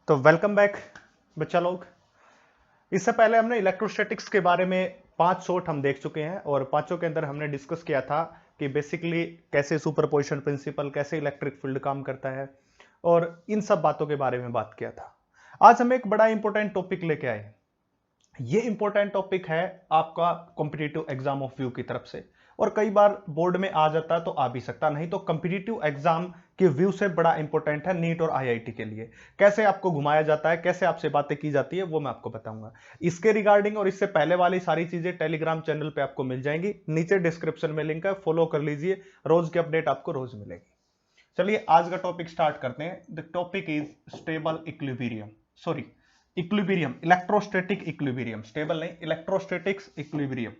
तो welcome back बच्चा लोग। इससे पहले हमने इलेक्ट्रोस्टैटिक्स के बारे में 5 शॉट हम देख चुके हैं और पांचों के अंदर हमने डिस्कस किया था कि बेसिकली कैसे सुपरपोजिशन प्रिंसिपल, कैसे इलेक्ट्रिक फील्ड काम करता है और इन सब बातों के बारे में बात किया था। आज हम एक बड़ा इंपॉर्टेंट टॉपिक लेके आए। ये इंपॉर्टेंट टॉपिक है आपका कॉम्पिटिटिव एग्जाम ऑफ व्यू की तरफ से, और कई बार बोर्ड में आ जाता है तो आ भी सकता, नहीं तो कॉम्पिटिटिव एग्जाम के व्यू से बड़ा इंपॉर्टेंट है नीट और आईआईटी के लिए। कैसे आपको घुमाया जाता है, कैसे आपसे बातें की जाती है, वो मैं आपको बताऊंगा। इसके रिगार्डिंग और इससे पहले वाली सारी चीजें टेलीग्राम चैनल पे आपको मिल जाएंगी, नीचे डिस्क्रिप्शन में लिंक है, फॉलो कर लीजिए, रोज की अपडेट आपको रोज मिलेगी। चलिए आज का टॉपिक स्टार्ट करते हैं। The topic is stable equilibrium, sorry equilibrium, electrostatic equilibrium, stable नहीं, इलेक्ट्रोस्टैटिक्स इक्विलिब्रियम।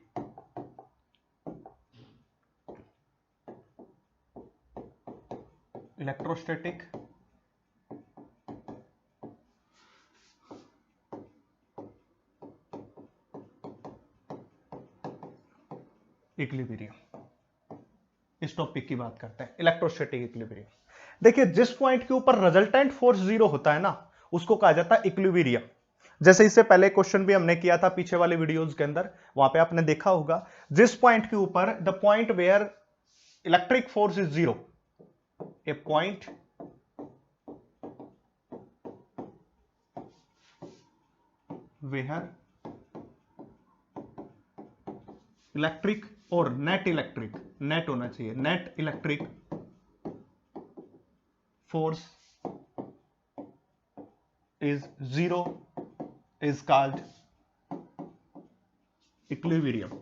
इलेक्ट्रोस्टैटिक इक्विलिब्रियम, इस टॉपिक की बात करते हैं। इलेक्ट्रोस्टैटिक इक्विलिब्रियम, देखिए जिस पॉइंट के ऊपर रिजल्टेंट फोर्स जीरो होता है ना, उसको कहा जाता है इक्विलिब्रियम। जैसे इससे पहले क्वेश्चन भी हमने किया था पीछे वाले वीडियोस के अंदर, वहां पे आपने देखा होगा, जिस पॉइंट के ऊपर the point where electric force is zero, a point where electric और नेट इलेक्ट्रिक, नेट होना चाहिए, net electric force is zero is called equilibrium.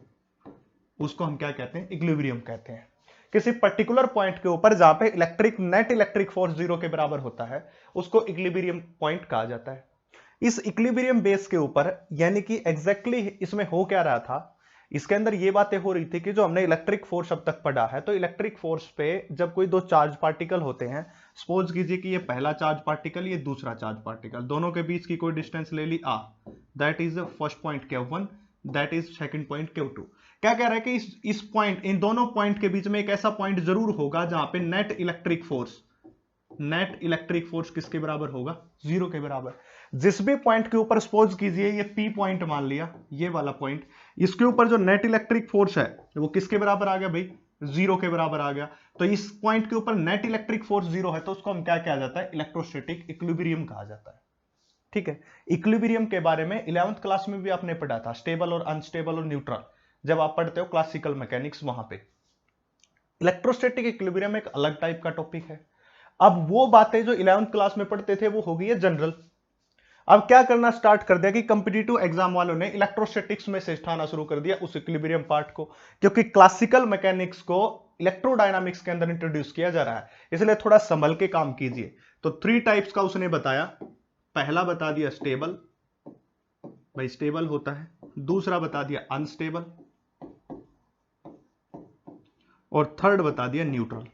उसको हम क्या कहते हैं? इक्विलिब्रियम कहते हैं। किसी पर्टिकुलर पॉइंट के ऊपर जहां पे electric net electric force zero के बराबर होता है, उसको इक्विलिब्रियम पॉइंट कहा जाता है। इस इक्विलिब्रियम बेस के ऊपर, यानी कि एग्जैक्टली इसमें हो क्या रहा था, इसके अंदर ये बातें हो रही थी कि जो हमने इलेक्ट्रिक फोर्स अब तक पढ़ा है, तो इलेक्ट्रिक फोर्स पे जब कोई दो चार्ज पार्टिकल होते हैं, सपोज कीजिए कि ये पहला चार्ज पार्टिकल, ये दूसरा चार्ज पार्टिकल, दोनों के बीच की कोई डिस्टेंस ले ली आ, that is first point Q1, that is second point Q2। क्या कह रहा है कि इस पॉइंट, इन दोनों पॉइंट के बीच में एक ऐसा पॉइंट जरूर होगा जहां पे नेट इलेक्ट्रिक फोर्स किसके बराबर होगा? जीरो के बराबर। जिस भी पॉइंट के ऊपर, सपोज कीजिए ये P पॉइंट मान लिया, ये वाला पॉइंट, इसके ऊपर जो नेट इलेक्ट्रिक फोर्स है वो किसके बराबर आ गया भाई? जीरो के बराबर आ गया। तो इस पॉइंट के ऊपर नेट इलेक्ट्रिक फोर्स जीरो है, तो उसको हम क्या कहा जाता है? इलेक्ट्रोस्टैटिक इक्विलिब्रियम कहा जाता है। ठीक है, इक्विलिब्रियम के बारे में 11th क्लास में भी आपने पढ़ा था, स्टेबल और अनस्टेबल और न्यूट्रल, जब आप पढ़ते हो क्लासिकल मैकेनिक्स, वहां पे। इलेक्ट्रोस्टैटिक इक्विलिब्रियम एक अलग टाइप का टॉपिक है। अब वो बातें जो 11th क्लास में पढ़ते थे वो हो गई है जनरल। अब क्या करना स्टार्ट कर दिया कि कॉम्पिटिटिव एग्जाम वालों ने इलेक्ट्रोस्टैटिक्स में से उठाना शुरू कर दिया उस इक्विलिब्रियम पार्ट को, क्योंकि क्लासिकल मैकेनिक्स को इलेक्ट्रोडायनामिक्स के अंदर इंट्रोड्यूस किया जा रहा है, इसलिए थोड़ा संभल के काम कीजिए। तो 3 टाइप्स का उसने बताया। पहला बता दिया स्टेबल, भाई स्टेबल होता है। दूसरा बता दिया अनस्टेबल, और थर्ड बता दिया न्यूट्रल।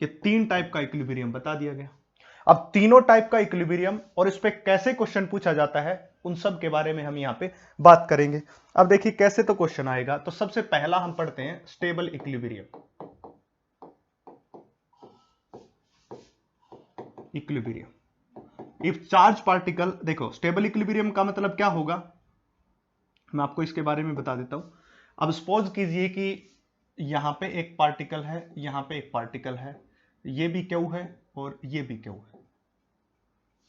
ये 3 टाइप का इक्विलिब्रियम बता दिया गया। अब तीनों टाइप का इक्विलिब्रियम और इस पे कैसे क्वेश्चन पूछा जाता है, उन सब के बारे में हम यहां पे बात करेंगे। अब देखिए कैसे तो क्वेश्चन आएगा। तो सबसे पहला हम पढ़ते हैं stable equilibrium. If charge particle, देखो स्टेबल इक्विलिब्रियम का मतलब क्या होगा, मैं आपको इसके बारे में बता देता हूं। अब सपोज कीजिए कि यहां पे एक पार्टिकल है, यहां पे एक पार्टिकल है, ये भी क्यू है और ये भी क्यू है।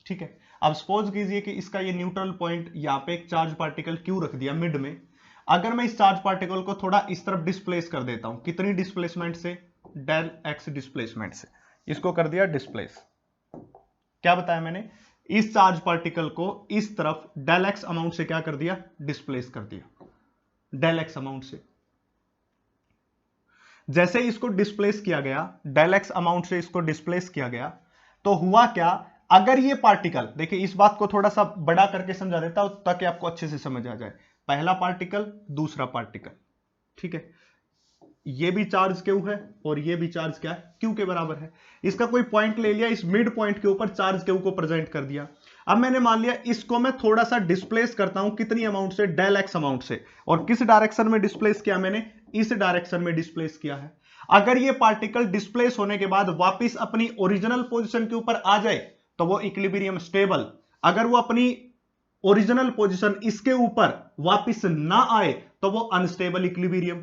ठीक है, अब सपोज कीजिए कि इसका ये न्यूट्रल पॉइंट, यहां पे एक चार्ज पार्टिकल क्यू रख दिया मिड में। अगर मैं इस चार्ज पार्टिकल को थोड़ा इस तरफ डिस्प्लेस कर देता हूं, कितनी डिस्प्लेसमेंट से? डेल एक्स डिस्प्लेसमेंट से। इसको कर दिया डिस्प्लेस। क्या बताया मैंने? इस चार्ज पार्टिकल को इस तरफ डेल एक्स अमाउंट से क्या कर दिया? डिस्प्लेस कर दिया, डेल एक्स अमाउंट से। जैसे इसको डिस्प्लेस किया गया, डेल एक्स अमाउंट से इसको डिस्प्लेस किया गया, तो हुआ क्या? अगर ये पार्टिकल, देखिए इस बात को थोड़ा सा बड़ा करके समझा देता हूं ताकि आपको अच्छे से समझ आ जाए। पहला पार्टिकल, दूसरा पार्टिकल, ठीक है, ये भी चार्ज क्यू है और ये भी चार्ज क्या है? क्यू के बराबर है। इसका कोई पॉइंट ले लिया, इस मिड पॉइंट के ऊपर चार्ज क्यू को प्रेजेंट कर दिया। अब मैंने मान लिया इसको मैं थोड़ा सा डिस्प्लेस करता हूं, कितनी अमाउंट से? डेल एक्स अमाउंट से। और किस डायरेक्शन में डिस्प्लेस किया मैंने? इस डायरेक्शन में डिस्प्लेस किया है। अगर ये पार्टिकल डिस्प्लेस होने के बाद वापस अपनी ओरिजिनल पोजीशन के ऊपर आ जाए तो वो इक्विलिब्रियम स्टेबल, अगर वो अपनी ओरिजिनल पोजीशन इसके ऊपर वापस ना आए तो वो अनस्टेबल इक्विलिब्रियम।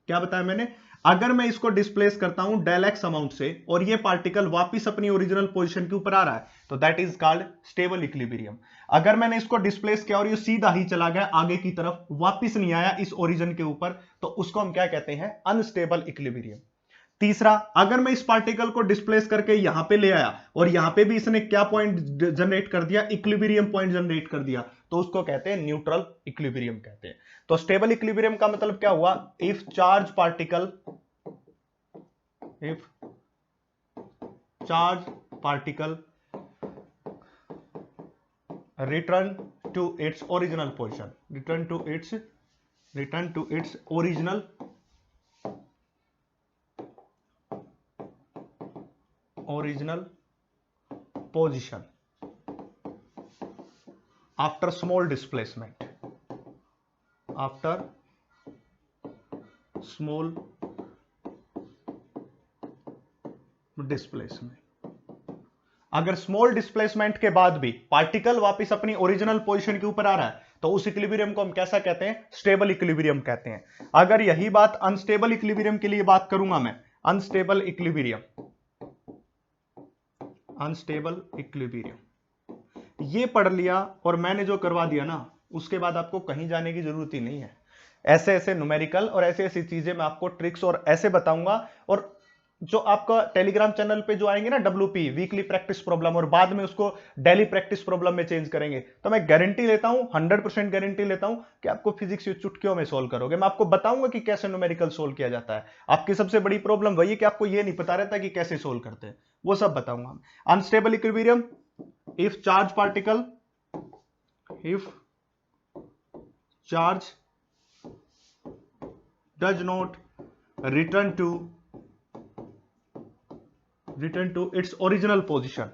क्या बताया मैंने, अगर मैं इसको डिस्प्लेस करता हूं डेल एक्स अमाउंट से और ये पार्टिकल वापस अपनी ओरिजिनल पोजीशन के ऊपर आ रहा है तो that is called stable equilibrium. अगर मैंने इसको डिस्प्लेस किया और ये सीधा ही चला गया आगे की तरफ, वापस नहीं आया इस ओरिजिन के ऊपर, तो उसको हम क्या कहते हैं, अनस्टेबल इक्विलिब्रियम। तीसरा, अगर मैं इस पार्टिकल को डिस्प्लेस करके यहां पे ले आया और यहां पे भी इसने क्या पॉइंट जनरेट कर दिया, इक्विलिब्रियम पॉइंट जनरेट कर दिया, तो उसको कहते हैं न्यूट्रल इक्विलिब्रियम कहते हैं। तो स्टेबल इक्विलिब्रियम का मतलब क्या हुआ, if charge particle return to its original position, return to its original position after small displacement, अगर स्मॉल डिस्प्लेसमेंट के बाद भी पार्टिकल वापस अपनी ओरिजिनल पोजीशन के ऊपर आ रहा है तो उस इक्विलिब्रियम को हम कैसा कहते हैं, स्टेबल इक्विलिब्रियम कहते हैं। अगर यही बात अनस्टेबल इक्विलिब्रियम के लिए बात करूंगा मैं, अनस्टेबल इक्विलिब्रियम ये पढ़ लिया और मैंने जो करवा दिया ना, उसके बाद आपको कहीं जाने की जरूरत ही नहीं है। ऐसे ऐसे न्यूमेरिकल और ऐसी ऐसी चीजें मैं आपको ट्रिक्स और ऐसे बताऊंगा, और जो आपका टेलीग्राम चैनल पे जो आएंगे ना WP वीकली प्रैक्टिस प्रॉब्लम, और बाद में उसको डेली प्रैक्टिस प्रॉब्लम में चेंज करेंगे, तो मैं गारंटी लेता हूं, 100% गारंटी लेता हूं कि आपको फिजिक्स चुटकियों में सोल्व करोगे। मैं आपको बताऊंगा कि कैसे न्यूमेरिकल सोल्व किया जाता है। आपकी सबसे बड़ी प्रॉब्लम वही है कि आपको ये नहीं पता रहता कि कैसे सोल्व करते हैं, वो सब बताऊंगा। Unstable equilibrium, if charge does not return to its original position,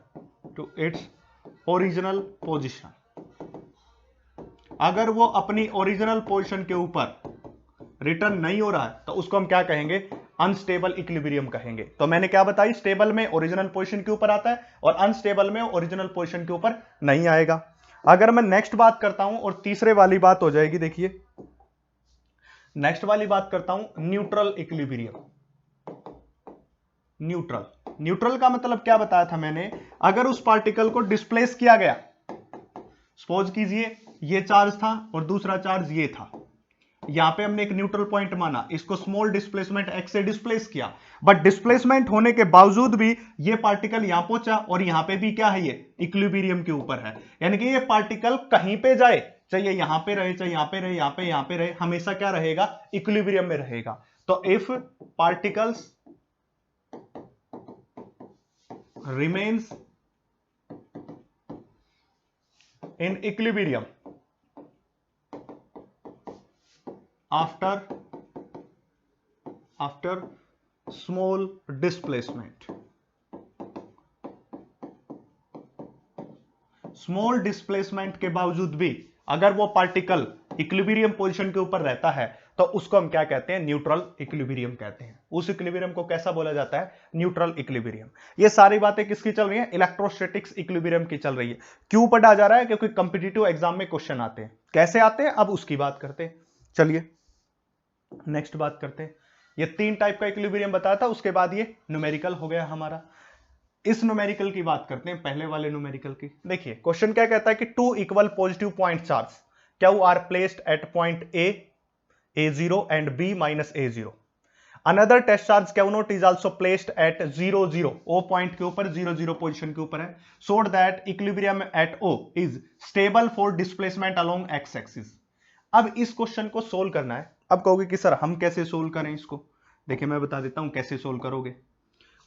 अगर वो अपनी ओरिजिनल पोजीशन के ऊपर रिटर्न नहीं हो रहा है तो उसको हम क्या कहेंगे, अनस्टेबल इक्विलिब्रियम कहेंगे। तो मैंने क्या बताई, स्टेबल में ओरिजिनल पोजीशन के ऊपर आता है और अनस्टेबल में ओरिजिनल पोजीशन के ऊपर नहीं आएगा। अगर मैं नेक्स्ट बात करता हूं, और तीसरे वाली बात हो जाएगी, देखिए नेक्स्ट वाली बात करता हूं, न्यूट्रल इक्विलिब्रियम। न्यूट्रल का मतलब क्या बताया था मैंने, अगर उस पार्टिकल को डिस्प्लेस किया गया, सपोज कीजिए ये चार्ज था और दूसरा चार्ज ये था, यहां पे हमने एक न्यूट्रल पॉइंट माना, इसको स्मॉल डिस्प्लेसमेंट x से डिस्प्लेस किया, बट डिस्प्लेसमेंट होने के बावजूद भी ये पार्टिकल यहां पहुंचा और यहां पे भी क्या है, ये इक्विलिब्रियम के ऊपर है। यानी कि ये पार्टिकल कहीं पे जाए, चाहे यहां पे रहे, चाहे यहां पे रहे, यहां पे रहे, हमेशा क्या रहेगा, इक्विलिब्रियम में रहेगा। तो if particles remains in equilibrium after small displacement, small displacement के बावजूद भी अगर वो पार्टिकल इक्विलिब्रियम पोजीशन के ऊपर रहता है तो उसको हम क्या कहते हैं, न्यूट्रल इक्विलिब्रियम कहते हैं। उस इक्विलिब्रियम को कैसा बोला जाता है, न्यूट्रल इक्विलिब्रियम। ये सारी बातें किसकी चल रही है, इलेक्ट्रोस्टैटिक्स इक्विलिब्रियम की चल रही है। क्यों पढ़ा जा रहा है, क्योंकि कंपिटिटिव एग्जाम में क्वेश्चन आते हैं। कैसे आते हैं अब उसकी बात करते हैं। चलिए नेक्स्ट बात करते हैं। ये 3 टाइप का इक्विलिब्रियम बताया था, उसके बाद ये न्यूमेरिकल हो गया हमारा। इस न्यूमेरिकल की बात करते हैं, पहले वाले न्यूमेरिकल की। देखिए क्वेश्चन क्या कहता है कि 2 इक्वल पॉजिटिव पॉइंट चार्ज क्या are placed at point A0 and B minus A0. Another test charge Q naught is also placed at 0 0, O point के ऊपर 0 0 पोजीशन के ऊपर है, so that equilibrium at O is stable for displacement along x axis. अब इस question को solve करना है। अब कहोगे कि सर हम कैसे सोल्व करें इसको, देखिए मैं बता देता हूं कैसे सोल्व करोगे।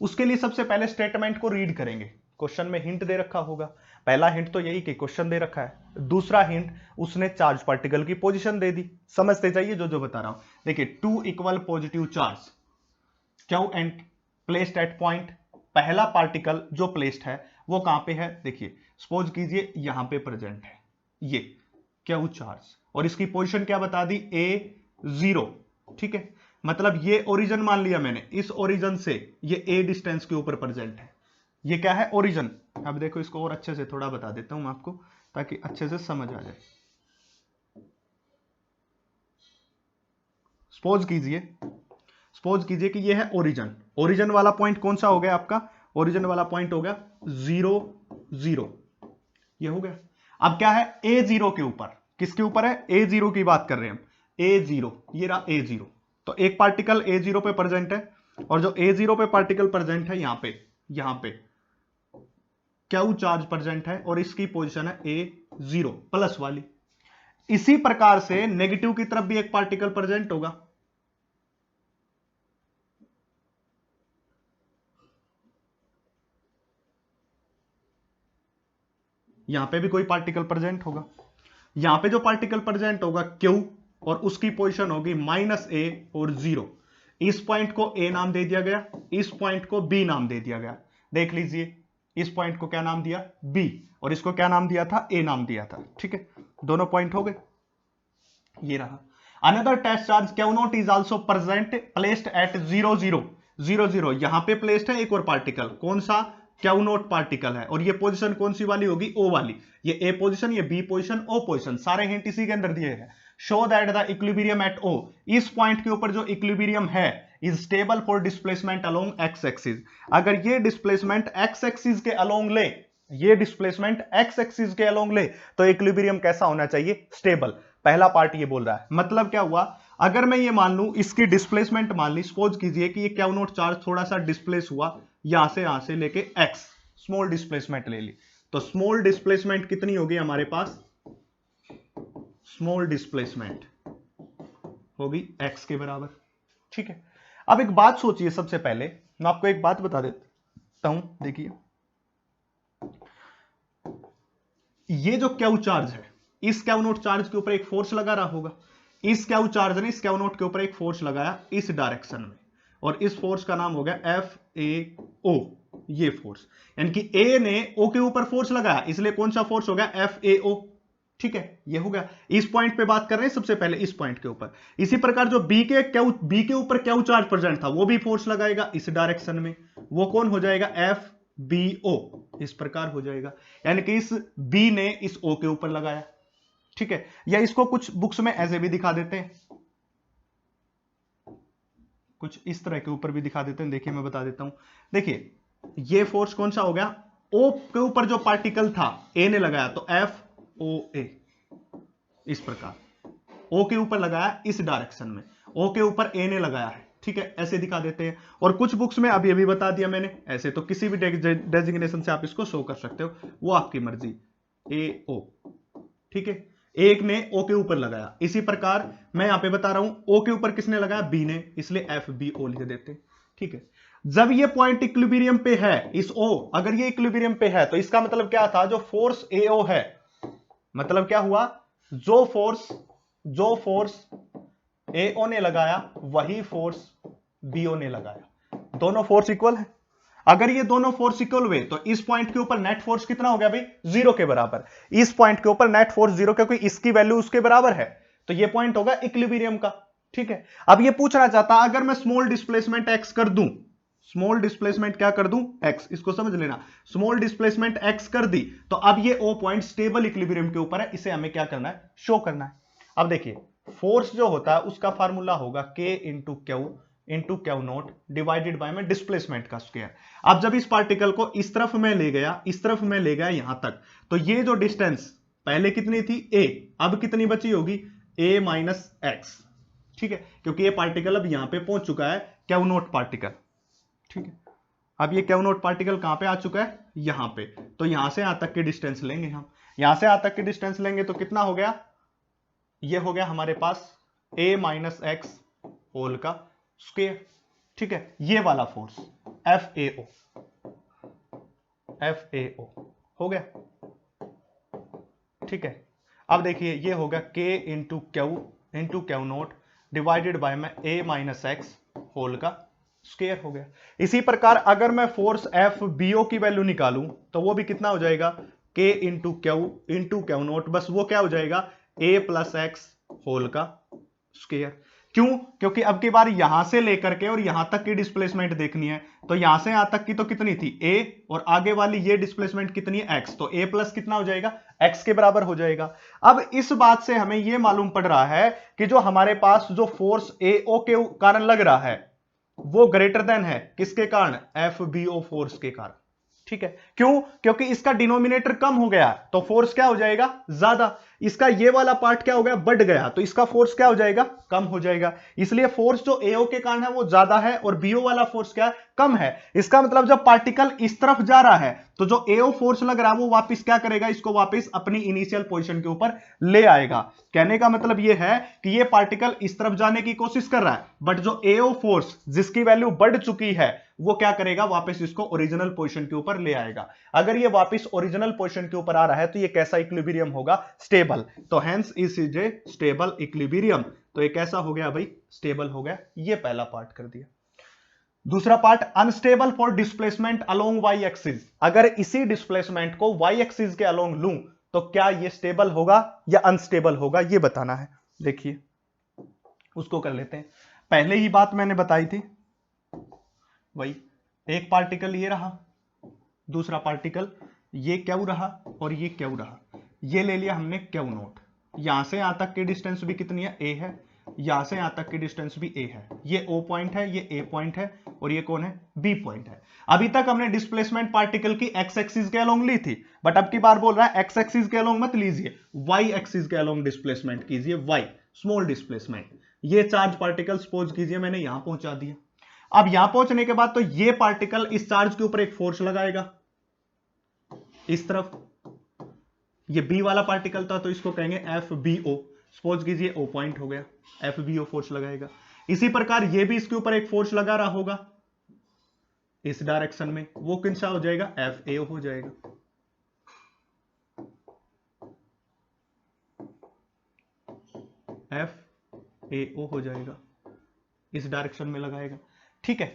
उसके लिए सबसे पहले स्टेटमेंट को रीड करेंगे। क्वेश्चन में हिंट दे रखा होगा, पहला हिंट तो यही कि क्वेश्चन दे रखा है, दूसरा हिंट उसने चार्ज पार्टिकल की पोजीशन दे दी। समझते जाइए जो बता रहा हूं। देखिए 2 equal positive charge Q and placed at point, पहला पार्टिकल जो प्लेस्ड है वो कहां पे है, देखिए सपोज कीजिए यहां पे प्रेजेंट है ये क्यू चार्ज, और इसकी पोजीशन क्या बता दी, A0, ठीक है। मतलब ये ओरिजिन मान लिया मैंने, इस ओरिजिन से ये ए डिस्टेंस के ऊपर प्रेजेंट है, ये क्या है ओरिजिन। अब देखो इसको और अच्छे से थोड़ा बता देता हूं मैं आपको ताकि अच्छे से समझ आ जाए। सपोज कीजिए कि ये है ओरिजिन, ओरिजिन वाला पॉइंट कौन सा हो गया आपका, ओरिजिन वाला पॉइंट हो गया 0 0, ये हो गया। अब क्या है ए जीरो के ऊपर, किसके ऊपर है, ए जीरो की बात कर रहे हैं हम, ए जीरो, ये रहा ए जीरो, तो एक पार्टिकल ए जीरो पे प्रेजेंट है, और जो ए जीरो पे पार्टिकल प्रेजेंट है यहां पे क्यू चार्ज प्रेजेंट है, और इसकी पोजीशन है ए जीरो प्लस वाली। इसी प्रकार से नेगेटिव की तरफ भी एक पार्टिकल प्रेजेंट होगा, यहां पे भी कोई पार्टिकल प्रेजेंट होगा, यहां पे जो पार्टिकल प्रेजेंट होगा क्यू, और उसकी पोजीशन होगी -a और 0। इस पॉइंट को ए नाम दे दिया गया, इस पॉइंट को बी नाम दे दिया गया। देख लीजिए, इस पॉइंट को क्या नाम दिया, बी, और इसको क्या नाम दिया था, ए नाम दिया था। ठीक है, दोनों पॉइंट हो गए। ये रहा another test charge Q naught is also present placed at 0 0 0 0। यहां पे प्लेस्ड है एक और पार्टिकल, कौन सा, क्यू नॉट पार्टिकल है, और ये पोजीशन कौन सी वाली होगी, ओ वाली। ये ए पोजीशन, ये बी पोजीशन, ओ पोजीशन, सारे हिंट इसी के अंदर दिए हैं। Show that the equilibrium at O, इस पॉइंट के ऊपर जो इक्विलिब्रियम है is stable for displacement along X axis. अगर ये डिस्प्लेसमेंट एक्स एक्सिस के अलोंग ले, ये डिस्प्लेसमेंट एक्स एक्सिस के अलोंग ले, तो इक्विलिब्रियम कैसा होना चाहिए, स्टेबल। पहला पार्ट ये बोल रहा है, मतलब क्या हुआ, अगर मैं ये मान लूं इसकी डिस्प्लेसमेंट मान ली, सपोज कीजिए कि ये क्यू नॉट चार्ज थोड़ा सा डिस्प्लेस हुआ, यहां से लेके एक्स, स्मॉल डिस्प्लेसमेंट ले ली, तो स्मॉल डिस्प्लेसमेंट कितनी होगी हमारे पास, स्मॉल डिस्प्लेसमेंट होगी एक्स के बराबर। ठीक है, अब एक बात सोचिए, सबसे पहले मैं आपको एक बात बता देता हूं, देखिए ये जो क्यू चार्ज है, इस क्यू नॉट चार्ज के ऊपर एक फोर्स लगा रहा होगा, इस क्यू चार्ज ने इस क्यू नॉट के ऊपर एक फोर्स लगाया इस डायरेक्शन में, और इस फोर्स का नाम हो गया एफ ए ओ, ये फोर्स, यानी कि ए ने ओ के ऊपर फोर्स लगाया, इसलिए कौन सा फोर्स हो गया, एफ ए ओ। ठीक है, ये हो गया, इस पॉइंट पे बात कर रहे हैं सबसे पहले, इस पॉइंट के ऊपर। इसी प्रकार जो बी के ऊपर क्यू चार्ज प्रेजेंट था, वो भी फोर्स लगाएगा इस डायरेक्शन में, वो कौन हो जाएगा, एफ बी ओ, इस प्रकार हो जाएगा, यानी कि इस बी ने इस ओ के ऊपर लगाया। ठीक है, या इसको कुछ बुक्स में ऐसे भी दिखा देते हैं, कुछ इस तरह के ऊपर भी दिखा देते हैं, देखिए मैं बता देता हूं। देखिए ये फोर्स कौन सा हो गया, ओ के ऊपर जो पार्टिकल था ए ने लगाया, तो एफ ओ ए, इस प्रकार ओ के ऊपर लगाया इस डायरेक्शन में, ओ के ऊपर ए ने लगाया है। ठीक है, ऐसे दिखा देते हैं, और कुछ बुक्स में अब ये भी बता दिया मैंने ऐसे, तो किसी भी डेजिग्नेशन से आप इसको शो कर सकते हो, वो आपकी मर्जी, ए ओ। ठीक है, एक ने ओ के ऊपर लगाया, इसी प्रकार मैं यहां पे बता रहा हूं ओ के ऊपर किसने लगाया, बी ने, इसलिए एफ बी ओ लिख देते। ठीक है, जब ये पॉइंट इक्विलिब्रियम पे है, इस ओ अगर ये इक्विलिब्रियम पे है, तो इसका मतलब क्या था, जो फोर्स ए ओ है, मतलब क्या हुआ, जो फोर्स ए ओ ने लगाया वही फोर्स बी ओ ने लगाया, दोनों फोर्स इक्वल है। अगर ये दोनों फोर्स इक्वल हुए, तो इस पॉइंट के ऊपर नेट फोर्स कितना हो गया भाई, 0 के बराबर। इस पॉइंट के ऊपर नेट फोर्स 0, क्योंकि इसकी वैल्यू उसके बराबर है, तो ये पॉइंट होगा इक्विलिब्रियम का। ठीक है, अब ये पूछना चाहता, अगर मैं स्मॉल डिस्प्लेसमेंट एक्स कर दूं, स्मॉल डिस्प्लेसमेंट क्या कर दूं, एक्स, इसको समझ लेना, स्मॉल डिस्प्लेसमेंट एक्स कर दी, तो अब ये ओ पॉइंट स्टेबल इक्विलिब्रियम के ऊपर है, इसे हमें क्या करना है, शो करना है। अब देखिए फोर्स जो होता है उसका फार्मूला होगा के into Q not divided by में डिस्प्लेसमेंट का स्क्वायर। अब जब इस पार्टिकल को इस तरफ में ले गया यहां तक, तो ये जो डिस्टेंस पहले कितनी थी, ए, अब कितनी बची होगी, ए माइनस एक्स। ठीक है, क्योंकि ये पार्टिकल अब यहां पे पहुंच चुका है, क्यू नॉट पार्टिकल। ठीक है, अब ये क्यू नॉट पार्टिकल कहां पे आ चुका है, यहां पे, तो यहां से यहां तक की डिस्टेंस लेंगे हम, यहां से यहां तक की डिस्टेंस लेंगे तो कितना हो गया, ये हो गया हमारे पास a माइनस एक्स होल का स्क्वायर। ठीक है, ये वाला फोर्स एफ ए ओ हो गया। ठीक है, अब देखिए ये हो गया k into Q not divided by में a माइनस एक्स होल का स्क्वायर हो गया। इसी प्रकार अगर मैं फोर्स एफ बी ओ की वैल्यू निकालूं, तो वो भी कितना हो जाएगा, k इंटू क्यू नॉट, बस वो क्या हो जाएगा, a प्लस एक्स होल का स्क्वायर। क्यों? क्योंकि अब की बार यहां से लेकर के और यहां तक की डिस्प्लेसमेंट देखनी है, तो यहां से यहां तक की तो कितनी थी a, और आगे वाली ये डिस्प्लेसमेंट कितनी है x, तो a प्लस कितना हो जाएगा x के बराबर हो जाएगा। अब इस बात से हमें यह मालूम पड़ रहा है कि जो हमारे पास जो फोर्स AO के कारण लग रहा है वो ग्रेटर देन है किसके कारण? FBO फोर्स के कारण। ठीक है, क्यों? क्योंकि इसका डिनोमिनेटर कम हो गया, तो फोर्स क्या हो जाएगा? ज्यादा। इसका ये वाला पार्ट क्या हो गया? बढ़ गया, तो इसका फोर्स क्या हो जाएगा? कम हो जाएगा। इसलिए फोर्स जो AO के कारण है वो ज्यादा है और BO वाला फोर्स क्या है? कम है। इसका मतलब जब पार्टिकल इस तरफ जा रहा है तो जो AO फोर्स लग रहा है वो वापस क्या करेगा? इसको वापस अपनी इनिशियल पोजीशन के ऊपर ले आएगा। कहने का मतलब ये है कि ये पार्टिकल इस तरफ जाने की कोशिश कर रहा है, बट जो AO फोर्स जिसकी वैल्यू बढ़ चुकी है वो क्या करेगा? वापस इसको ओरिजिनल पोजीशन के ऊपर ले आएगा। अगर ये वापस ओरिजिनल पोजीशन के ऊपर आ रहा है तो ये कैसा इक्विलिब्रियम होगा? स्टेबल। तो hence is a stable equilibrium. तो ये कैसा हो गया भाई? स्टेबल हो गया। ये पहला पार्ट कर दिया। दूसरा part, unstable for displacement along Y axis. अगर इसी डिस्प्लेसमेंट को वाई एक्सिस के अलोंग लूं तो क्या ये स्टेबल होगा या अनस्टेबल होगा, ये बताना है। देखिए उसको कर लेते हैं। पहले ही बात मैंने बताई थी वही, एक पार्टिकल ये रहा, दूसरा पार्टिकल ये क्यू रहा और ये क्यू रहा। ये ले लिया हमने क्यू नोट। यहां से यहां तक की डिस्टेंस भी कितनी है? a है। यहां से यहां तक की डिस्टेंस भी a है। ये o पॉइंट है, ये a पॉइंट है और ये कौन है? b पॉइंट है। अभी तक हमने डिस्प्लेसमेंट पार्टिकल की x एक्सिस के अलोंग ली थी, बट अब की बार बोल रहा है x एक्सिस के अलोंग मत लीजिए, y एक्सिस के अलोंग डिस्प्लेसमेंट कीजिए। y small displacement. ये चार्ज पार्टिकल सपोज कीजिए मैंने यहां पहुंचा दिया। अब यहां पहुंचने के बाद तो ये पार्टिकल इस चार्ज के ऊपर एक फोर्स लगाएगा इस तरफ। ये बी वाला पार्टिकल था तो इसको कहेंगे FBO। सपोज कीजिए O पॉइंट हो गया, FBO फोर्स लगाएगा। इसी प्रकार ये भी इसके ऊपर एक फोर्स लगा रहा होगा इस डायरेक्शन में, वो कौन सा हो जाएगा? FAO हो जाएगा। FAO हो जाएगा, इस डायरेक्शन में लगाएगा। ठीक है,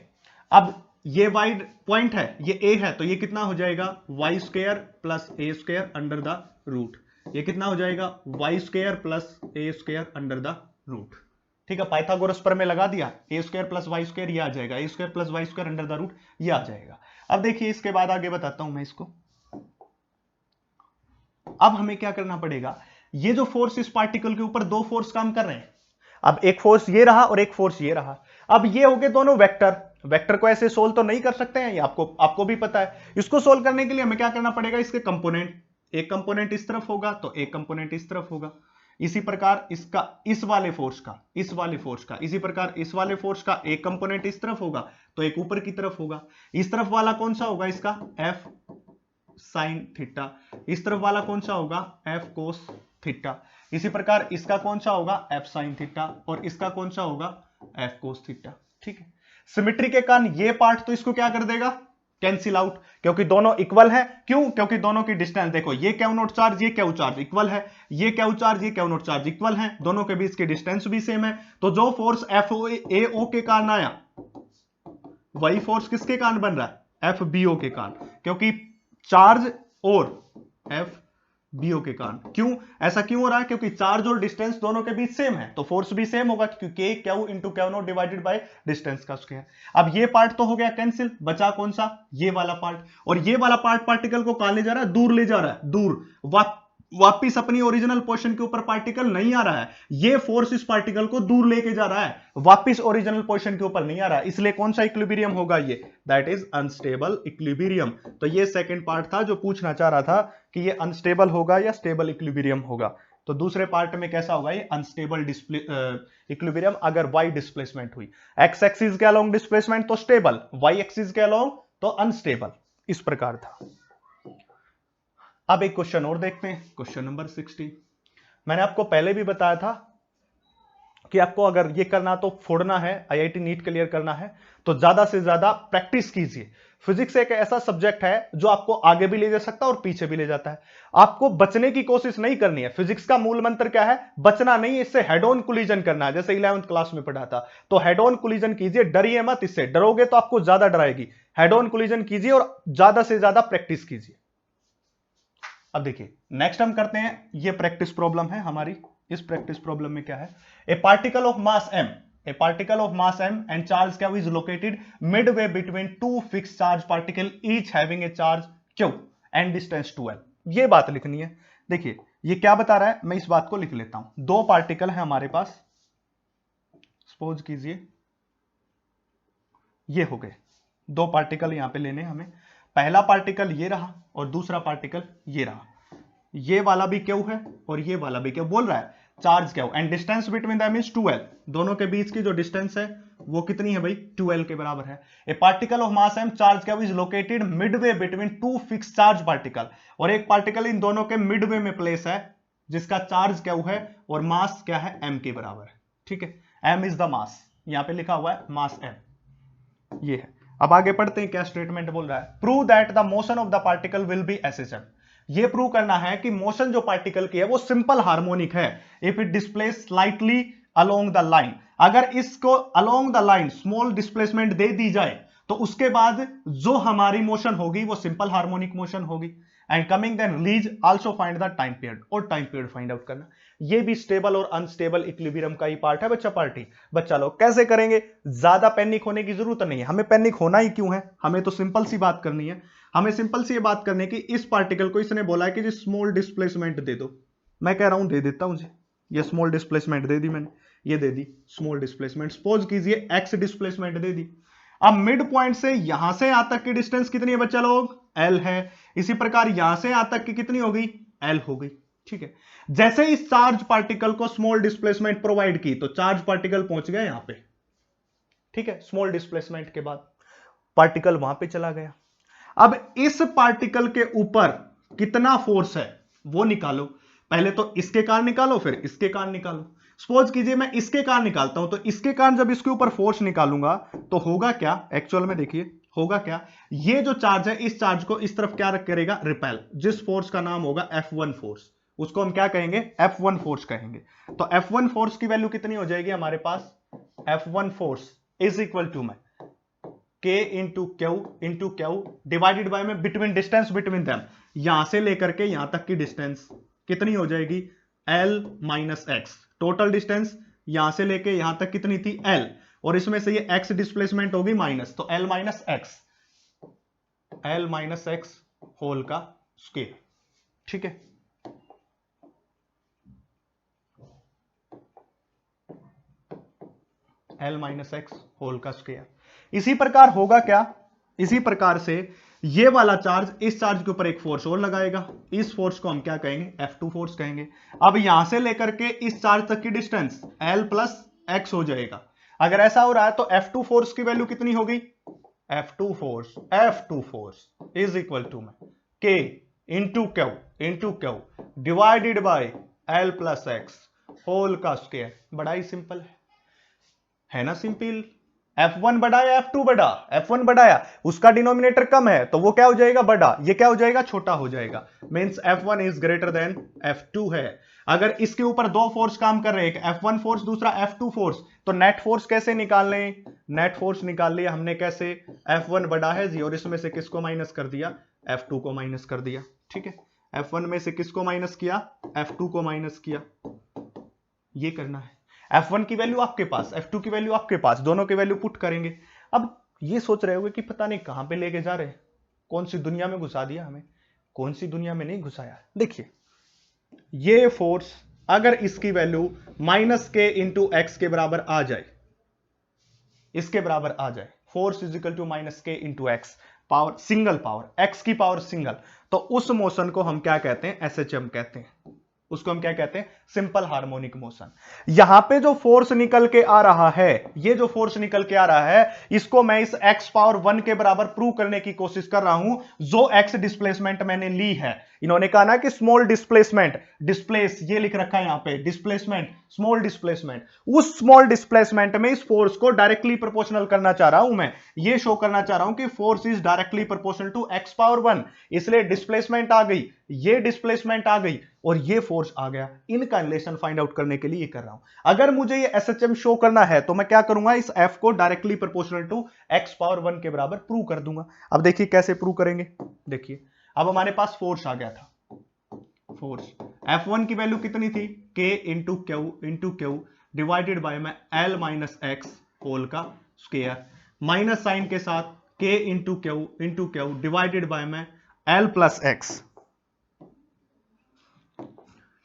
अब ये वाई पॉइंट है, ये A है, तो ये कितना हो जाएगा? Y square plus A square under the root. ये कितना हो जाएगा? Y square plus A square under the root. ठीक है, पाइथागोरस पर में लगा दिया, A square plus Y square ये आ जाएगा, A square plus Y square under the root ये आ जाएगा। अब देखिए इसके बाद आगे बताता हूं मैं इसको। अब हमें क्या करना पड़ेगा? ये जो फोर्स इस पार्टिकल के ऊपर दो फोर्स काम कर रहे हैं। अब एक फोर्स ये रहा और एक फोर्स ये रहा। अब ये हो गए दोनों वेक्टर। वेक्टर को ऐसे सोल्व तो नहीं कर सकते हैं, ये आपको भी पता है। इसको सोल्व करने के लिए हमें क्या करना पड़ेगा? इसके कंपोनेंट, एक कंपोनेंट इस तरफ होगा तो एक कंपोनेंट इस तरफ होगा। इसी प्रकार इसका इस वाले फोर्स का, इस वाले फोर्स का, इसी प्रकार इस वाले फोर्स का एक कंपोनेंट इस तरफ होगा तो एक ऊपर की तरफ होगा। इस तरफ वाला कौन सा होगा? इसका F साइन थीटा। इस तरफ वाला कौन सा होगा? F cos theta. इसी प्रकार इसका कौन सा होगा? F साइन थीटा और इसका कौन सा होगा? F cos theta. ठीक है, सिमेट्री के कारण ये पार्ट तो इसको क्या कर देगा? कैंसिल आउट, क्योंकि दोनों इक्वल है। क्यों? क्योंकि दोनों की डिस्टेंस देखो, ये क्यू नोट चार्ज ये क्यू चार्ज इक्वल है, ये क्यू चार्ज ये क्यू नोट चार्ज इक्वल है, दोनों के बीच की डिस्टेंस भी सेम है। तो जो फोर्स FAO के कारण आया वही फोर्स किसके कारण बन रहा है? FBO के कारण, क्योंकि चार्ज और FBO के कारण। क्यों ऐसा क्यों हो रहा है? क्योंकि चार्ज और डिस्टेंस दोनों के बीच सेम है तो फोर्स भी सेम होगा, क्योंकि Q into Q note divided by distance का स्क्वायर। अब ये पार्ट तो हो गया कैंसिल, बचा कौन सा? ये वाला पार्ट। और ये वाला पार्ट पार्टिकल को कहां ले जा रहा है? दूर ले जा रहा है, दूर। वापिस अपनी ओरिजिनल पोजीशन के ऊपर पार्टिकल नहीं आ रहा है। ये फोर्स इस पार्टिकल को दूर लेके जा रहा है, वापिस ओरिजिनल पोजीशन के ऊपर नहीं आ रहा है। इसलिए कौन सा इक्विलिब्रियम होगा? ये, दैट इज अनस्टेबल इक्विलिब्रियम। तो ये सेकंड पार्ट था जो पूछना चाह रहा था कि ये अनस्टेबल होगा या स्टेबल इक्विलिब्रियम होगा। तो दूसरे पार्ट में कैसा होगा? ये अनस्टेबल इक्विलिब्रियम अगर वाई डिस्प्लेसमेंट हुई। एक्स एक्सिस के अलोंग डिस्प्लेसमेंट तो स्टेबल, वाई एक्सिस के अलोंग तो अनस्टेबल। इस प्रकार था। अब एक क्वेश्चन और देखते हैं, क्वेश्चन नंबर 16। मैंने आपको पहले भी बताया था कि आपको अगर ये करना तो फोड़ना है, IIT नीट क्लियर करना है तो ज्यादा से ज्यादा प्रैक्टिस कीजिए। फिजिक्स एक ऐसा सब्जेक्ट है जो आपको आगे भी ले जा सकता है और पीछे भी ले जाता है। आपको बचने की कोशिश नहीं करनी है। फिजिक्स का मूल मंत्र क्या है? बचना नहीं, इससे हेड ऑन कोलिजन करना है। जैसे 11th क्लास में पढ़ा था, तो हेड ऑन कोलिजन कीजिए, डरिए मत इससे। डरोगे तो आपको ज्यादा डराएगी। हेड ऑन कोलिजन कीजिए और ज्यादा से ज्यादा प्रैक्टिस कीजिए। अब देखिए नेक्स्ट हम करते हैं, ये प्रैक्टिस प्रॉब्लम है हमारी। इस प्रैक्टिस प्रॉब्लम में क्या है? ए particle of mass m A particle of mass m and charge q is located Midway between two fix charge particle each having a charge q and distance 2l। ये बात लिखनी है। देखिए ये क्या बता रहा है, मैं इस बात को लिख लेता हूं। दो पार्टिकल है हमारे पास, सपोज कीजिए ये हो गए दो पार्टिकल यहां पे लेने हमें। पहला पार्टिकल ये रहा और दूसरा पार्टिकल ये रहा। ये वाला भी क्यू है और ये वाला भी क्यू। बोल रहा है charge Q and distance between them is 2l। दोनों के बीच की जो डिस्टेंस है वो कितनी है भाई, 2l के बराबर है। ए particle of mass m charge Q is located Midway between two fix charge particle. और एक पार्टिकल इन दोनों के मिडवे में प्लेस है जिसका चार्ज क्यू है और मास क्या है, m के बराबर है। ठीक है, m इज द मास, यहां पे लिखा हुआ है मास m, ये है। अब आगे पढ़ते हैं क्या स्टेटमेंट बोल रहा है। Prove that the motion of the particle will be SHM। ये प्रूव करना है कि मोशन जो पार्टिकल की है वो सिंपल हार्मोनिक है if it displace slightly along the line. अगर इसको along the line small displacement दे दी जाए तो उसके बाद जो हमारी मोशन होगी वो सिंपल हार्मोनिक मोशन होगी। And coming then release also find the time period, और टाइम पीरियड फाइंड आउट करना। ये भी स्टेबल और अनस्टेबल इक्विलिब्रियम का ही पार्ट है बच्चा लोग कैसे करेंगे, ज्यादा पैनिक होने की जरूरत नहीं है। हमें पैनिक होना ही क्यों है, हमें तो सिंपल सी बात करनी है। हमें सिंपल सी बात करनी कि इस पार्टिकल को इसने बोला है कि जी स्मॉल डिस्प्लेसमेंट दे दो। मैं कह रहा हूं दे देता हूं जी, ये स्मॉल डिस्प्लेसमेंट दे दी मैंने, ये दे दी स्मॉल डिस्प्लेसमेंट। सपोज कीजिए एक्स डिस्प्लेसमेंट दे दी। अब मिड पॉइंट से यहां से यहां तक की डिस्टेंस कितनी है बच्चा लोग, एल है। इसी प्रकार यहां से यहां तक की कितनी हो गई, एल हो गई। ठीक है, जैसे इस चार्ज पार्टिकल को स्मॉल डिस्प्लेसमेंट प्रोवाइड की तो चार्ज पार्टिकल पहुंच गया यहां पे। ठीक है, स्मॉल डिस्प्लेसमेंट के बाद पार्टिकल वहां पे चला गया। अब इस पार्टिकल के ऊपर कितना फोर्स है वो निकालो। पहले तो इसके कारण निकालो फिर इसके कारण निकालो। सपोज कीजिए मैं इसके कारण निकालता हूं तो इसके कारण जब इसके ऊपर फोर्स निकालूंगा तो होगा क्या, एक्चुअल में देखिए होगा क्या, ये जो चार्ज है इस चार्ज को इस तरफ क्या करेगा, रिपेल। जिस फोर्स का नाम होगा F1 फोर्स, उसको हम क्या कहेंगे, F1 फोर्स कहेंगे। तो F1 फोर्स की वैल्यू कितनी हो जाएगी हमारे पास, F1 force is equal to में K into Q divided by में बिटवीन डिस्टेंस बिटवीन देम, यहां से लेकर के यहां तक की डिस्टेंस कितनी हो जाएगी, L minus x. Total distance यहां से लेके यहां तक कितनी थी, L, और इसमें से ये x डिस्प्लेसमेंट होगी माइनस, तो L माइनस एक्स होल का स्क्वायर। ठीक है, L माइनस एक्स होल का स्क्वायर। इसी प्रकार होगा क्या, इसी प्रकार से ये वाला चार्ज इस चार्ज के ऊपर एक फोर्स और लगाएगा। इस फोर्स को हम क्या कहेंगे, F2 फोर्स कहेंगे। अब यहां से लेकर के इस चार्ज तक की डिस्टेंस L प्लस एक्स हो जाएगा। अगर ऐसा हो रहा है तो F2 फोर्स की वैल्यू कितनी होगी, F2 force is equal to में K into Q divided by L plus X whole का स्क्वायर। बड़ा ही सिंपल है ना, सिंपल। F1 बढ़ाया F2 बढ़ा, F1 बढ़ाया उसका डिनोमिनेटर कम है तो वो क्या हो जाएगा, बड़ा, ये क्या हो जाएगा, छोटा हो जाएगा। Means F1 is greater than F2 है। अगर इसके ऊपर दो फोर्स काम कर रहे हैं, एक F1 फोर्स दूसरा F2 फोर्स, तो नेट फोर्स कैसे निकाल लें, नेट फोर्स निकाल लिया हमने कैसे, F1 बड़ा है जी और इसमें से किसको माइनस कर दिया, F2 को माइनस कर दिया। ठीक है, F1 में से किसको माइनस किया, F2 को माइनस किया। ये करना है। F1 की वैल्यू आपके पास, F2 की वैल्यू आपके पास, दोनों की वैल्यू पुट करेंगे। अब ये सोच रहे होंगे कि पता नहीं कहां पे लेके जा रहे हैं, कौन सी दुनिया में घुसा दिया हमें, कौन सी दुनिया में नहीं घुसाया। देखिए ये फोर्स अगर इसकी value minus K into X के बराबर आ जाए, इसके बराबर आ जाए, force is equal to minus K into X, power single power, X की पावर सिंगल, तो उस मोशन को हम क्या कहते हैं, SHM कहते हैं। उसको हम क्या कहते हैं, सिंपल हार्मोनिक मोशन। यहां पे जो फोर्स निकल के आ रहा है, ये जो फोर्स निकल के आ रहा है, इसको मैं इस x पावर 1 के बराबर प्रूव करने की कोशिश कर रहा हूं। जो x डिस्प्लेसमेंट मैंने ली है, इन्होंने कहा ना कि स्मॉल डिस्प्लेसमेंट, डिस्प्लेस ये लिख रखा है यहां पे, डिस्प्लेसमेंट, स्मॉल डिस्प्लेसमेंट, उस स्मॉल डिस्प्लेसमेंट में इस फोर्स को डायरेक्टली प्रोपोर्शनल करना चाह रहा हूं मैं। ये शो करना चाह रहा हूं कि force is directly proportional to x power 1, इसलिए डिस्प्लेसमेंट आ गई, ये डिस्प्लेसमेंट आ गई और ये फोर्स आ गया। इनका रिलेशन फाइंड आउट करने के लिए ये कर रहा हूं। अगर मुझे ये SHM शो करना है तो मैं क्या करूंगा, इस F को directly proportional to x power 1 के बराबर प्रूव कर दूंगा। अब देखिए कैसे प्रूव करेंगे। देखिए अब हमारे पास फोर्स आ गया था, फोर्स F1 की वैल्यू कितनी थी, K into Q divided by में एल माइनस एक्स होल का स्क्वायर, माइनस साइन के साथ k into Q divided by में एल प्लस एक्स,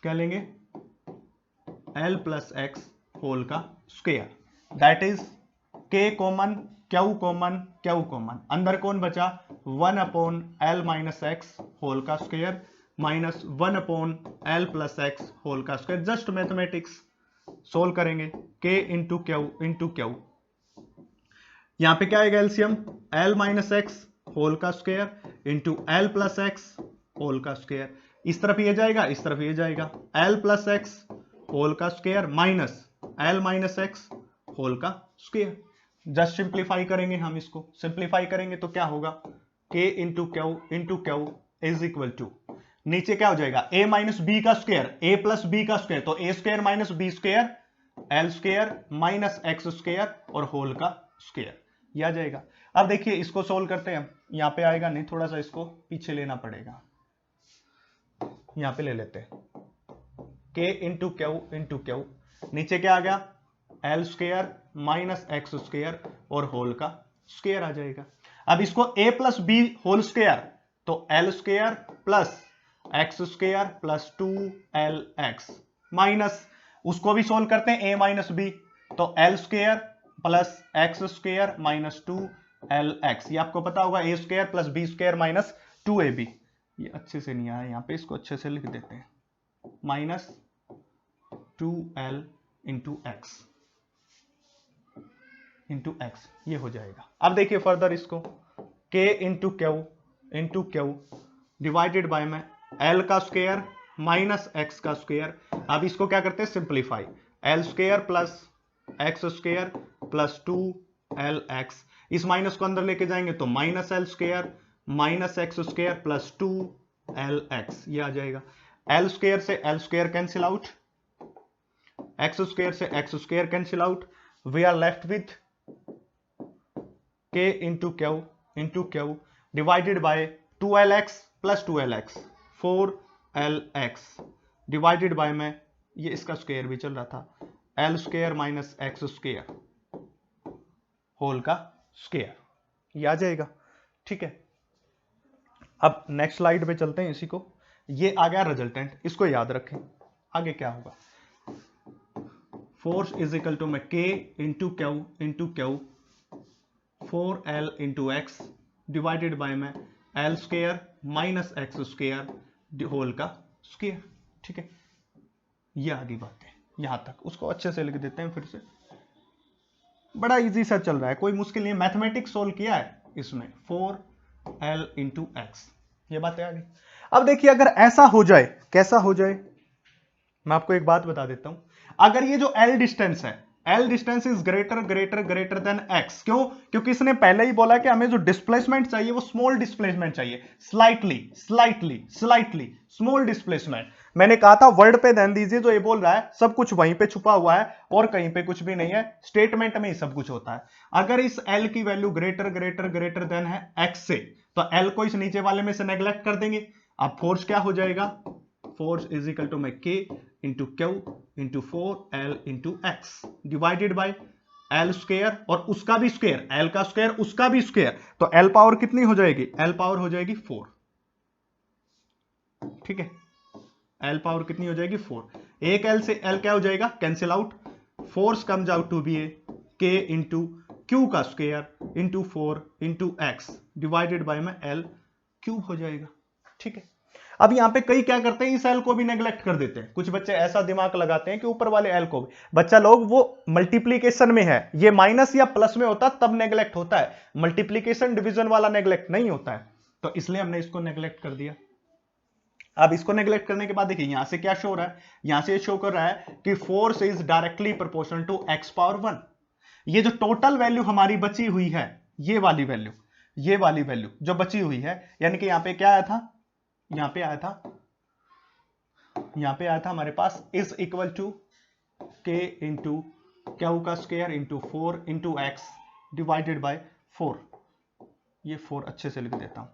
क्या लेंगे एल प्लस एक्स होल का square, that is k common Q common, अंदर कौन बचा 1 upon L minus X whole का square minus 1 upon L plus X whole का square, just mathematics solve करेंगे k इंटू क्यू, यहां पे क्या आएगा LCM L minus X whole का square into L plus X whole का स्क्वायर, इस तरफ ये जाएगा इस तरफ ये जाएगा, एल प्लस एक्स होल का square minus L minus X whole का स्क्वायर, जस्ट सिंप्लीफाई करेंगे हम, इसको सिंप्लीफाई करेंगे तो क्या होगा k into Q is equal to, नीचे क्या हो जाएगा a माइनस बी का स्क्वायर a प्लस बी का स्क्वायर, तो a square minus B square L square minus X square और होल का स्क्वायर, यह आ जाएगा। अब देखिए इसको सोल्व करते हैं, यहां पे आएगा नहीं, थोड़ा सा इसको पीछे लेना पड़ेगा, यहां पे ले लेते हैं k इंटू क्यू, नीचे क्या आ गया L square minus X square और होल का स्क्वायर आ जाएगा। अब इसको a plus B whole square, तो L square plus X square plus 2lx minus, उसको भी सोल्व करते हैं a माइनस बी, तो L square plus X square minus 2lx, ये आपको पता होगा a square plus B square minus 2ab, ये अच्छे से नहीं आया यहां पे, इसको अच्छे से लिख देते हैं माइनस 2l इंटू एक्स ये हो जाएगा। अब देखिए फर्दर इसको k into Q divided by में l का स्क्वायर माइनस एक्स का स्क्वायर, अब इसको क्या करते हैं simplify, L square plus X square plus 2lx, इस माइनस को अंदर लेके जाएंगे तो minus L square minus X square plus 2lx, ये आ जाएगा। एल स्क्वायर से L square cancel out, X square से X square cancel out, we are left with k into Q divided bye 2lx plus 2lx 4lx divided by में ये इसका square भी चल रहा था L square minus X square whole का square, ये आ जाएगा। ठीक है, अब नेक्स्ट स्लाइड पे चलते हैं इसी को, ये आ गया रिजल्टेंट, इसको याद रखें। आगे क्या होगा, फोर्स इज इक्वल टू में k into Q 4l into X divided by में L square minus X square whole का स्क्वायर। ठीक है, ये आगे बात है, यहां तक उसको अच्छे से लिख देते हैं फिर से, बड़ा इजी सा चल रहा है, कोई मुश्किल नहीं, मैथमेटिक्स सोल्व किया है इसमें 4l इंटू एक्स, ये बातें आ गई। अब देखिए अगर ऐसा हो जाए, कैसा हो जाए, मैं आपको एक बात बता देता हूं, अगर ये जो L डिस्टेंस है, L distance is greater than x, क्यों, क्योंकि इसने पहले ही बोला कि हमें जो डिस्प्लेसमेंट चाहिए वो स्मॉल डिस्प्लेसमेंट चाहिए, स्लाइटली स्मॉल डिस्प्लेसमेंट। मैंने कहा था वर्ड पे ध्यान दीजिए, जो ये बोल रहा है सब कुछ वहीं पे छुपा हुआ है और कहीं पे कुछ भी नहीं है, स्टेटमेंट में ही सब कुछ होता है। अगर इस L की वैल्यू ग्रेटर देन है x से, तो L को इस नीचे वाले में से नेग्लेक्ट कर देंगे। अब फोर्स क्या हो जाएगा, फोर्स इज इक्वल टू में k into Q into 4l into X divided by L square और उसका भी स्क्वायर, एल का स्क्वायर उसका भी स्क्वायर, तो एल पावर कितनी हो जाएगी, एल पावर हो जाएगी 4। ठीक है, एल पावर कितनी हो जाएगी 4, एक एल से एल क्या हो जाएगा cancel out, force comes out to be a K into Q का square into 4 into X divided by में एल क्यूब हो जाएगा। ठीक है, अब यहां पे कई क्या करते हैं, इस एल को भी नेग्लेक्ट कर देते हैं, कुछ बच्चे ऐसा दिमाग लगाते हैं कि ऊपर वाले एल को भी, बच्चा लोग वो मल्टीप्लीकेशन में है, ये माइनस या प्लस में होता तब नेग्लेक्ट होता है, मल्टीप्लीकेशन डिवीजन वाला नेग्लेक्ट नहीं होता है, तो इसलिए हमने इसको नेग्लेक्ट कर दिया। अब इसको नेग्लेक्ट करने के बाद देखिए यहां से क्या शो हो रहा है, यहां से शो कर रहा है कि force is directly proportional to X power 1। ये जो टोटल वैल्यू हमारी बची हुई है, ये वाली वैल्यू जो बची हुई है, यानी कि यहां पे क्या आया था, यहां पे आया था हमारे पास is equal to k into Q का square into 4 into X divided by 4, ये 4 अच्छे से लिख देता हूं,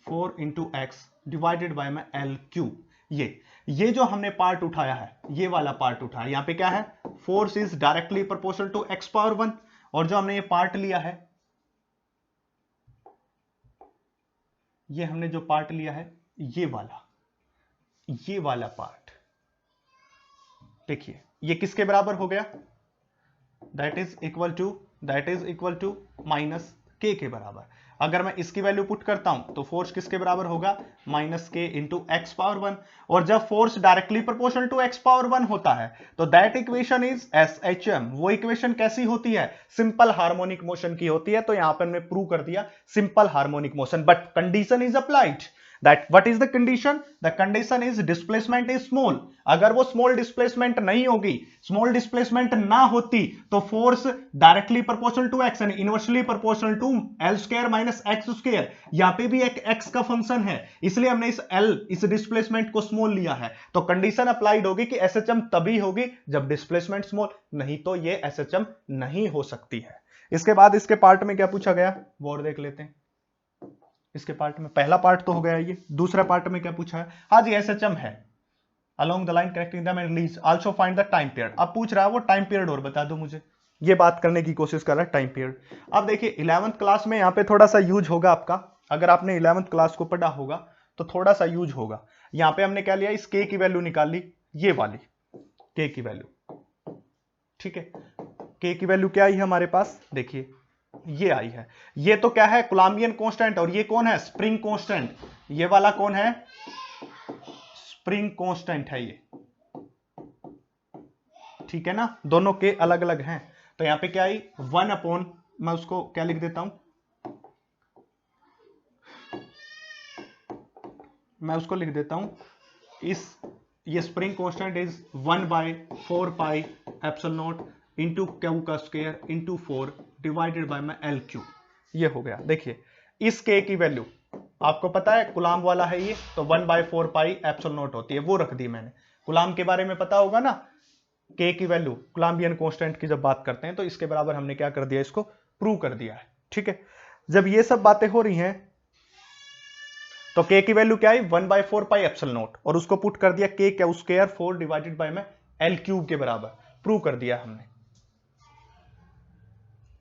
4 इंटू एक्स डिवाइडेड बाय में एल क्यूब, ये जो हमने पार्ट उठाया है, ये वाला पार्ट उठाया, यहां पे क्या है, force is directly proportional to x power 1, और जो हमने ये पार्ट लिया है, ये हमने जो पार्ट लिया है, ये वाला पार्ट, देखिए ये किसके बराबर हो गया, that is equal to minus K के बराबर। अगर मैं इसकी वैल्यू पुट करता हूं तो फोर्स किसके बराबर होगा, minus K into X power 1, और जब force directly proportional to X power 1 होता है तो दैट इक्वेशन इज SHM। वो इक्वेशन कैसी होती है, सिंपल हार्मोनिक मोशन की होती है। तो यहां पर हमने प्रूव कर दिया simple harmonic motion, but condition is applied that what is the condition, the condition is displacement is small. अगर वो स्मॉल डिस्प्लेसमेंट नहीं होगी, स्मॉल डिस्प्लेसमेंट ना होती तो force directly proportional to X and inversely proportional to L square minus X square, यहां पे भी एक एक्स का फंक्शन है, इसलिए हमने इस डिस्प्लेसमेंट को स्मॉल लिया है। तो कंडीशन अप्लाइड होगी कि SHM तभी होगी जब डिस्प्लेसमेंट स्मॉल, नहीं तो ये SHM नहीं हो सकती है। इसके बाद इसके पार्ट में क्या पूछा गया वो और देख लेते हैं। इसके पार्ट में पहला पार्ट तो हो गया ये, दूसरा पार्ट में क्या पूछा है, हाँ जी SHM है, along the line connecting them and release, also find the time period. अब पूछ रहा है वो टाइम पीरियड और बता दो मुझे, ये बात करने की कोशिश कर रहा है टाइम पीरियड। अब देखिए 11th क्लास में यहाँ पे थोड़ा सा यूज होगा आपका, अगर आपने 11th क्लास को पढ़ा होगा तो थोड़ा सा यूज होगा। यहाँ पे हमने क्या लिया, इस के की वैल्यू निकाल ली, ये वाली के की वैल्यू, ठीक है। के की वैल्यू क्या आई है हमारे पास, देखिए ये आई है, ये तो क्या है कोलंबियन कांस्टेंट, और ये कौन है, स्प्रिंग कांस्टेंट। ये वाला कौन है, स्प्रिंग कांस्टेंट है ये, ठीक है ना, दोनों के अलग अलग हैं। तो यहां पे क्या आई 1 अपॉन, मैं उसको क्या लिख देता हूं, मैं उसको लिख देता हूं, ये spring constant is 1/4 pi epsilon not into Q का स्क्वायर इंटू 4 डिवाइडेड बाय में एल क्यू। ये हो गया। देखिए इस के की वैल्यू आपको पता है कुलाम वाला है ये, तो 1/4 पाई एप्सिलॉन नॉट होती है, वो रख दी मैंने। कुलाम के बारे में पता होगा ना, के की वैल्यू कोलंबियन कांस्टेंट की जब बात करते हैं तो इसके बराबर हमने क्या कर दिया, इसको प्रूव कर दिया है, ठीक है। जब ये सब बातें हो रही हैं तो के की वैल्यू क्या आई 1/4 पाई एप्सिलॉन नॉट, और उसको पुट कर दिया के क्या स्क्वायर 4 डिवाइडेड बाय में एल क्यूब के बराबर, प्रूव कर दिया हमने।